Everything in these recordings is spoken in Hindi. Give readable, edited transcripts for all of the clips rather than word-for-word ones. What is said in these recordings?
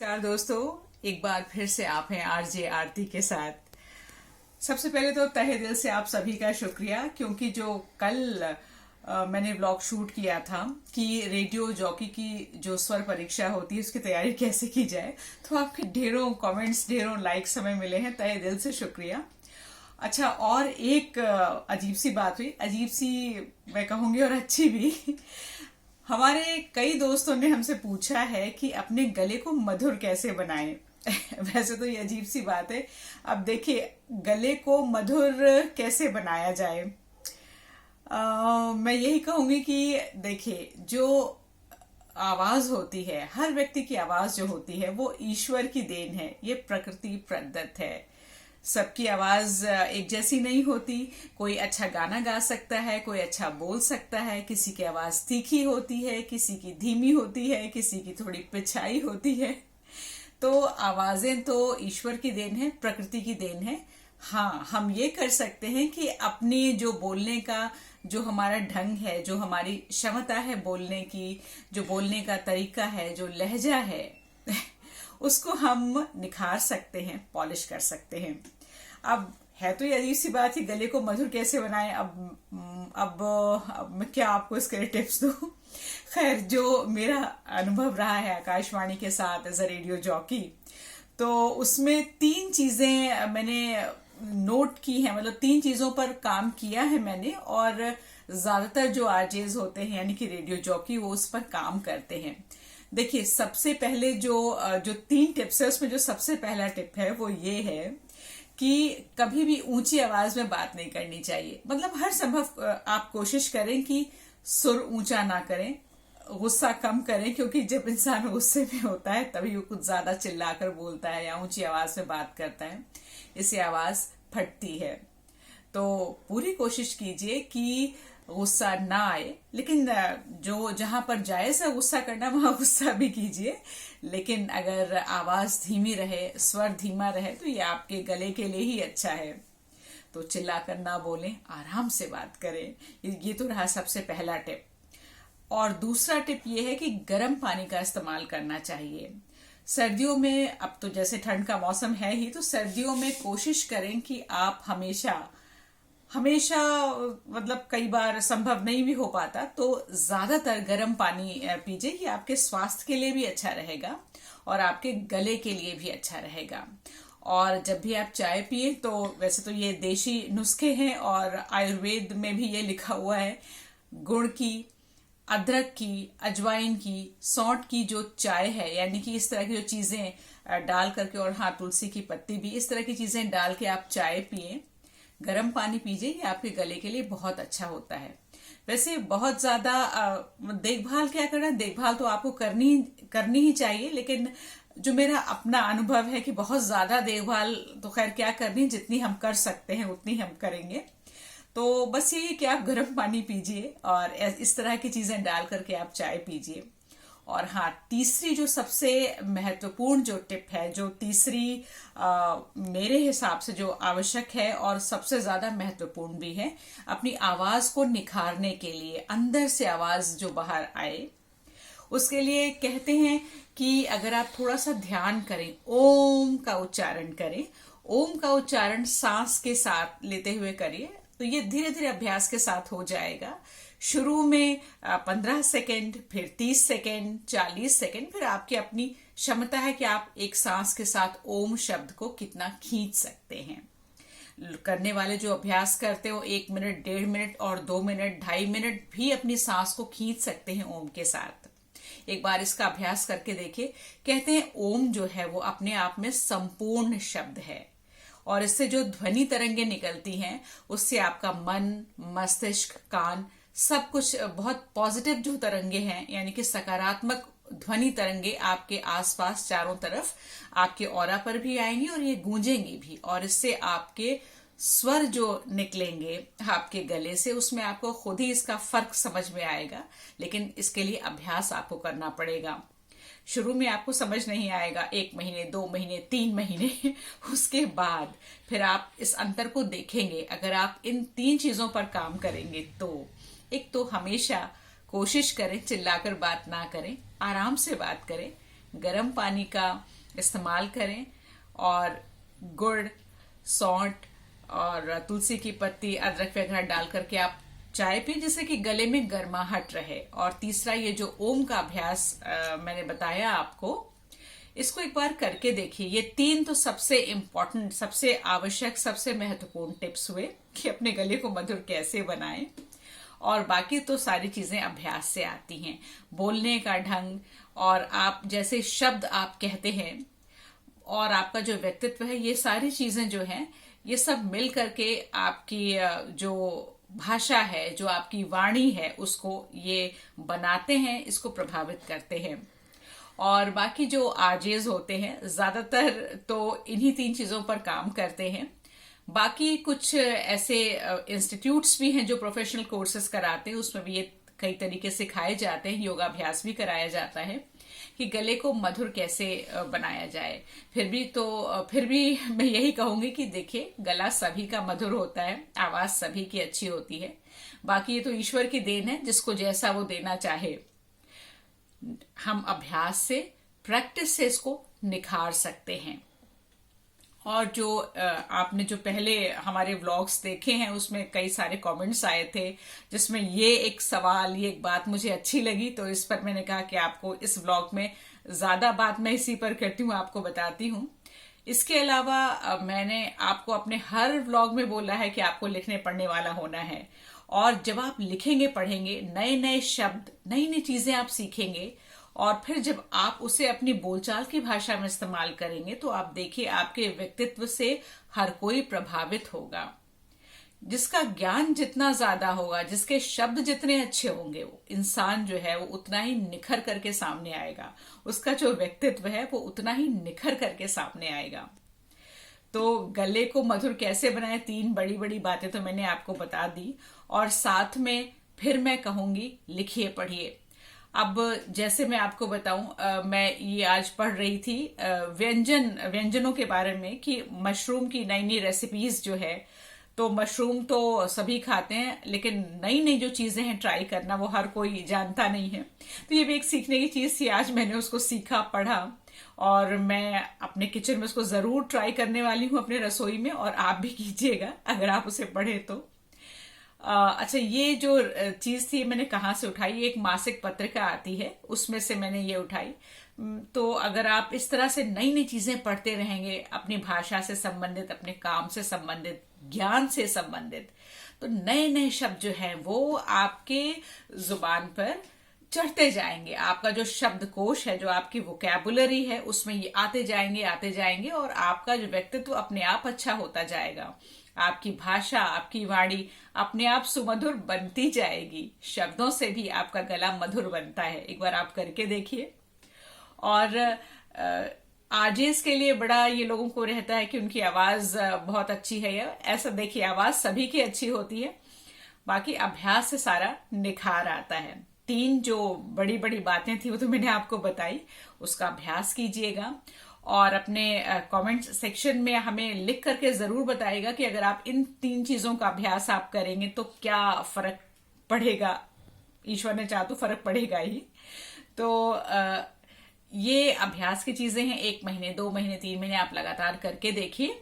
नमस्कार दोस्तों, एक बार फिर से आप हैं आरजे आरती के साथ। सबसे पहले तो तहे दिल से आप सभी का शुक्रिया, क्योंकि जो कल मैंने व्लॉग शूट किया था कि रेडियो जॉकी की जो स्वर परीक्षा होती है उसकी तैयारी कैसे की जाए, तो आपके ढेरों कमेंट्स, ढेरों लाइक्स हमें मिले हैं। तहे दिल से शुक्रिया। अच्छा, और एक अजीब सी बात हुई, अजीब सी मैं कहूंगी और अच्छी भी। हमारे कई दोस्तों ने हमसे पूछा है कि अपने गले को मधुर कैसे बनाएं। वैसे तो ये अजीब सी बात है। अब देखिए, गले को मधुर कैसे बनाया जाए। मैं यही कहूंगी कि देखिए, जो आवाज होती है, हर व्यक्ति की आवाज जो होती है वो ईश्वर की देन है, ये प्रकृति प्रदत्त है। सबकी आवाज एक जैसी नहीं होती। कोई अच्छा गाना गा सकता है, कोई अच्छा बोल सकता है, किसी की आवाज तीखी होती है, किसी की धीमी होती है, किसी की थोड़ी पिछाई होती है। तो आवाजें तो ईश्वर की देन है, प्रकृति की देन है। हाँ, हम ये कर सकते हैं कि अपने जो बोलने का जो हमारा ढंग है, जो हमारी क्षमता है बोलने की, जो बोलने का तरीका है, जो लहजा है, उसको हम निखार सकते हैं, पॉलिश कर सकते हैं। अब है तो ये अजीब सी बात कि गले को मधुर कैसे बनाएं। अब मैं क्या आपको इसके लिए टिप्स दूं। खैर, जो मेरा अनुभव रहा है आकाशवाणी के साथ एज अ रेडियो जॉकी, तो उसमें तीन चीजें मैंने नोट की हैं, मतलब तीन चीजों पर काम किया है मैंने। और ज्यादातर जो आरजेज होते हैं यानी कि रेडियो जॉकी, वो उस पर काम करते हैं। देखिए, सबसे पहले जो जो तीन टिप्स है उसमें जो सबसे पहला टिप है वो ये है कि कभी भी ऊंची आवाज में बात नहीं करनी चाहिए। मतलब हर संभव आप कोशिश करें कि सुर ऊंचा ना करें, गुस्सा कम करें, क्योंकि जब इंसान गुस्से में होता है तभी वो कुछ ज्यादा चिल्लाकर बोलता है या ऊंची आवाज में बात करता है, इससे आवाज फटती है। तो पूरी कोशिश कीजिए कि गुस्सा ना आए, लेकिन जो जहां पर जायज है गुस्सा करना, वहां गुस्सा भी कीजिए। लेकिन अगर आवाज धीमी रहे, स्वर धीमा रहे, तो ये आपके गले के लिए ही अच्छा है। तो चिल्लाकर ना बोलें, आराम से बात करें। ये तो रहा सबसे पहला टिप। और दूसरा टिप ये है कि गर्म पानी का इस्तेमाल करना चाहिए। सर्दियों में, अब तो जैसे ठंड का मौसम है ही, तो सर्दियों में कोशिश करें कि आप हमेशा हमेशा, मतलब कई बार संभव नहीं भी हो पाता, तो ज्यादातर गर्म पानी पीजिए। ये आपके स्वास्थ्य के लिए भी अच्छा रहेगा और आपके गले के लिए भी अच्छा रहेगा। और जब भी आप चाय पिए, तो वैसे तो ये देशी नुस्खे हैं और आयुर्वेद में भी ये लिखा हुआ है, गुड़ की, अदरक की, अजवाइन की, सौंठ की जो चाय है, यानी कि इस तरह की जो चीजें डाल करके, और हाँ, तुलसी की पत्ती भी, इस तरह की चीजें डाल के आप चाय पिए, गर्म पानी पीजिए। ये आपके गले के लिए बहुत अच्छा होता है। वैसे बहुत ज्यादा देखभाल क्या करना, देखभाल तो आपको करनी करनी ही चाहिए, लेकिन जो मेरा अपना अनुभव है कि बहुत ज्यादा देखभाल तो खैर क्या करनी, जितनी हम कर सकते हैं उतनी हम करेंगे। तो बस ये कि आप गर्म पानी पीजिए और इस तरह की चीजें डाल करके आप चाय पीजिए। और हाँ, तीसरी जो सबसे महत्वपूर्ण जो टिप है, जो तीसरी मेरे हिसाब से जो आवश्यक है और सबसे ज्यादा महत्वपूर्ण भी है, अपनी आवाज को निखारने के लिए, अंदर से आवाज जो बाहर आए, उसके लिए कहते हैं कि अगर आप थोड़ा सा ध्यान करें, ओम का उच्चारण करें। ओम का उच्चारण सांस के साथ लेते हुए करिए, तो ये धीरे धीरे अभ्यास के साथ हो जाएगा। शुरू में 15 सेकेंड, फिर 30 सेकेंड, 40 सेकेंड, फिर आपकी अपनी क्षमता है कि आप एक सांस के साथ ओम शब्द को कितना खींच सकते हैं। करने वाले जो अभ्यास करते हो 1 मिनट, 1.5 मिनट और 2 मिनट, 2.5 मिनट भी अपनी सांस को खींच सकते हैं ओम के साथ। एक बार इसका अभ्यास करके देखिए। कहते हैं ओम जो है वो अपने आप में संपूर्ण शब्द है, और इससे जो ध्वनि तरंगे निकलती हैं उससे आपका मन, मस्तिष्क, कान, सब कुछ बहुत पॉजिटिव जो तरंगे हैं, यानी कि सकारात्मक ध्वनि तरंगे आपके आसपास चारों तरफ आपके ऑरा पर भी आएंगी और ये गूंजेंगी भी, और इससे आपके स्वर जो निकलेंगे आपके गले से, उसमें आपको खुद ही इसका फर्क समझ में आएगा। लेकिन इसके लिए अभ्यास आपको करना पड़ेगा। शुरू में आपको समझ नहीं आएगा, 1 महीने, 2 महीने, 3 महीने, उसके बाद फिर आप इस अंतर को देखेंगे। अगर आप इन 3 चीजों पर काम करेंगे तो एक तो हमेशा कोशिश करें चिल्लाकर बात ना करें, आराम से बात करें, गर्म पानी का इस्तेमाल करें और गुड़, सौंठ और तुलसी की पत्ती, अदरक वगैरह डाल करके आप चाय पिए, जिससे कि गले में गर्माहट रहे। और तीसरा, ये जो ओम का अभ्यास मैंने बताया आपको, इसको एक बार करके देखिए। ये 3 तो सबसे इम्पोर्टेंट, सबसे आवश्यक, सबसे महत्वपूर्ण टिप्स हुए कि अपने गले को मधुर कैसे बनाएं। और बाकी तो सारी चीजें अभ्यास से आती हैं। बोलने का ढंग और आप जैसे शब्द आप कहते हैं और आपका जो व्यक्तित्व है, ये सारी चीजें जो हैं, ये सब मिल करके आपकी जो भाषा है, जो आपकी वाणी है, उसको ये बनाते हैं, इसको प्रभावित करते हैं। और बाकी जो आरजेज होते हैं ज्यादातर तो इन्हीं 3 चीजों पर काम करते हैं। बाकी कुछ ऐसे इंस्टीट्यूट्स भी हैं जो प्रोफेशनल कोर्सेज कराते हैं, उसमें भी ये कई तरीके सिखाए जाते हैं, योगाभ्यास भी कराया जाता है कि गले को मधुर कैसे बनाया जाए। फिर भी मैं यही कहूंगी कि देखिए, गला सभी का मधुर होता है, आवाज सभी की अच्छी होती है। बाकी ये तो ईश्वर की देन है, जिसको जैसा वो देना चाहे। हम अभ्यास से, प्रैक्टिस से इसको निखार सकते हैं। और जो आपने जो पहले हमारे व्लॉग्स देखे हैं, उसमें कई सारे कमेंट्स आए थे, जिसमें ये एक सवाल, ये एक बात मुझे अच्छी लगी, तो इस पर मैंने कहा कि आपको इस व्लॉग में ज्यादा बात मैं इसी पर करती हूँ, आपको बताती हूँ। इसके अलावा मैंने आपको अपने हर व्लॉग में बोला है कि आपको लिखने पढ़ने वाला होना है। और जब आप लिखेंगे, पढ़ेंगे, नए नए शब्द, नई नई चीजें आप सीखेंगे, और फिर जब आप उसे अपनी बोलचाल की भाषा में इस्तेमाल करेंगे, तो आप देखिए आपके व्यक्तित्व से हर कोई प्रभावित होगा। जिसका ज्ञान जितना ज्यादा होगा, जिसके शब्द जितने अच्छे होंगे, वो इंसान जो है वो उतना ही निखर करके सामने आएगा। उसका जो व्यक्तित्व है वो उतना ही निखर करके सामने आएगा। तो गले को मधुर कैसे बनाए, 3 बड़ी बड़ी बातें तो मैंने आपको बता दी। और साथ में फिर मैं कहूंगी, लिखिए, पढ़िए। अब जैसे मैं आपको बताऊं, मैं ये आज पढ़ रही थी व्यंजनों के बारे में कि मशरूम की नई नई रेसिपीज जो है। तो मशरूम तो सभी खाते हैं, लेकिन नई नई जो चीजें हैं ट्राई करना, वो हर कोई जानता नहीं है। तो ये भी एक सीखने की चीज थी। आज मैंने उसको सीखा, पढ़ा, और मैं अपने किचन में उसको जरूर ट्राई करने वाली हूँ, अपने रसोई में। और आप भी कीजिएगा अगर आप उसे पढ़े तो। अच्छा, ये जो चीज थी मैंने कहाँ से उठाई, एक मासिक पत्रिका आती है, उसमें से मैंने ये उठाई। तो अगर आप इस तरह से नई नई चीजें पढ़ते रहेंगे, अपनी भाषा से संबंधित, अपने काम से संबंधित, ज्ञान से संबंधित, तो नए नए शब्द जो है वो आपके जुबान पर चढ़ते जाएंगे। आपका जो शब्दकोश है, जो आपकी वोकैबुलरी है, उसमें ये आते जाएंगे, और आपका जो व्यक्तित्व अपने आप अच्छा होता जाएगा। आपकी भाषा, आपकी वाणी अपने आप सुमधुर बनती जाएगी। शब्दों से भी आपका गला मधुर बनता है। एक बार आप करके देखिए। और आरजेस के लिए बड़ा ये लोगों को रहता है कि उनकी आवाज बहुत अच्छी है। ऐसा देखिए, आवाज सभी की अच्छी होती है, बाकी अभ्यास से सारा निखार आता है। 3 जो बड़ी बड़ी बातें थी वो तो मैंने आपको बताई, उसका अभ्यास कीजिएगा। और अपने कमेंट सेक्शन में हमें लिख करके जरूर बताइएगा कि अगर आप इन 3 चीजों का अभ्यास आप करेंगे तो क्या फर्क पड़ेगा। ईश्वर ने चाहा तो फर्क पड़ेगा ही। तो ये अभ्यास की चीजें हैं। 1 महीने, 2 महीने, 3 महीने आप लगातार करके देखिए,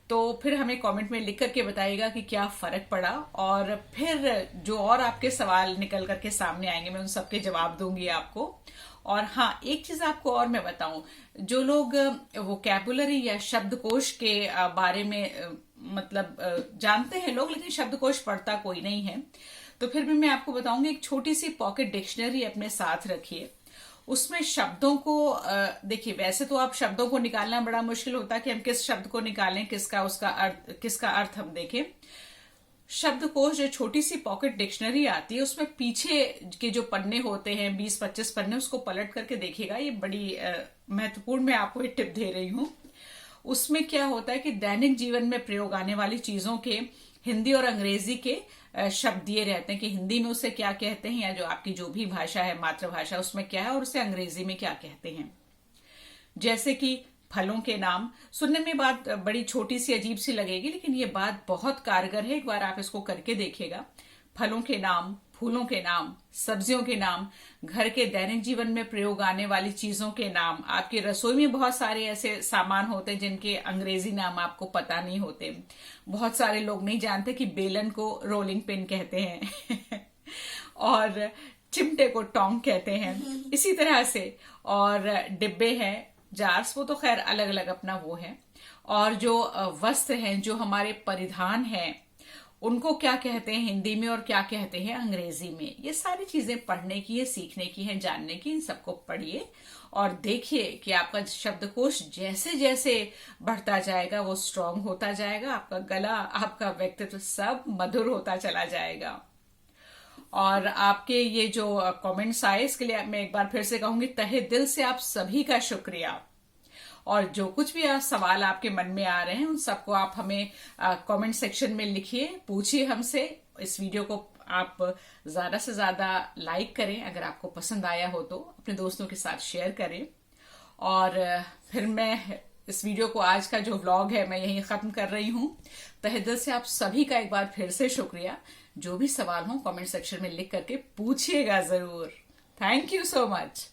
तो फिर हमें कमेंट में लिख करके बताइएगा कि क्या फर्क पड़ा। और फिर जो और आपके सवाल निकल करके सामने आएंगे, मैं उन सबके जवाब दूंगी आपको। और हाँ, एक चीज आपको और मैं बताऊं, जो लोग वोकैबुलरी या शब्दकोश के बारे में मतलब जानते हैं लोग, लेकिन शब्दकोश पढ़ता कोई नहीं है, तो फिर भी मैं आपको बताऊंगी, एक छोटी सी पॉकेट डिक्शनरी अपने साथ रखिए। उसमें शब्दों को देखिए, वैसे तो आप शब्दों को निकालना बड़ा मुश्किल होता है कि हम किस शब्द को निकालें, किसका अर्थ हम देखें। शब्दकोश, जो छोटी सी पॉकेट डिक्शनरी आती है, उसमें पीछे के जो पन्ने होते हैं, 20-25 पन्ने, उसको पलट करके देखिएगा। ये बड़ी महत्वपूर्ण मैं आपको एक टिप दे रही हूं। उसमें क्या होता है कि दैनिक जीवन में प्रयोग आने वाली चीजों के हिंदी और अंग्रेजी के शब्द दिए रहते हैं कि हिंदी में उसे क्या कहते हैं, या जो आपकी जो भी भाषा है, मातृभाषा, उसमें क्या है, और उसे अंग्रेजी में क्या कहते हैं। जैसे कि फलों के नाम, सुनने में बात बड़ी छोटी सी अजीब सी लगेगी, लेकिन ये बात बहुत कारगर है। एक बार आप इसको करके देखिएगा। फलों के नाम, फूलों के नाम, सब्जियों के नाम, घर के दैनिक जीवन में प्रयोग आने वाली चीजों के नाम। आपकी रसोई में बहुत सारे ऐसे सामान होते हैं जिनके अंग्रेजी नाम आपको पता नहीं होते। बहुत सारे लोग नहीं जानते कि बेलन को रोलिंग पिन कहते हैं और चिमटे को टोंग कहते हैं, इसी तरह से। और डिब्बे हैं, जार्स, वो तो खैर अलग अलग अपना वो है। और जो वस्त्र हैं, जो हमारे परिधान हैं, उनको क्या कहते हैं हिंदी में और क्या कहते हैं अंग्रेजी में। ये सारी चीजें पढ़ने की है, सीखने की है, जानने की। इन सबको पढ़िए और देखिए कि आपका शब्दकोश जैसे जैसे बढ़ता जाएगा वो स्ट्रांग होता जाएगा। आपका गला, आपका व्यक्तित्व सब मधुर होता चला जाएगा। और आपके ये जो कमेंट्स आए इसके लिए मैं एक बार फिर से कहूंगी, तहे दिल से आप सभी का शुक्रिया। और जो कुछ भी सवाल आपके मन में आ रहे हैं उन सबको आप हमें कमेंट सेक्शन में लिखिए, पूछिए हमसे। इस वीडियो को आप ज्यादा से ज्यादा लाइक करें, अगर आपको पसंद आया हो तो अपने दोस्तों के साथ शेयर करें। और फिर मैं इस वीडियो को, आज का जो व्लॉग है, मैं यहीं खत्म कर रही हूँ। तहे दिल से आप सभी का एक बार फिर से शुक्रिया। जो भी सवाल हो कमेंट सेक्शन में लिख करके पूछिएगा जरूर। Thank you so much.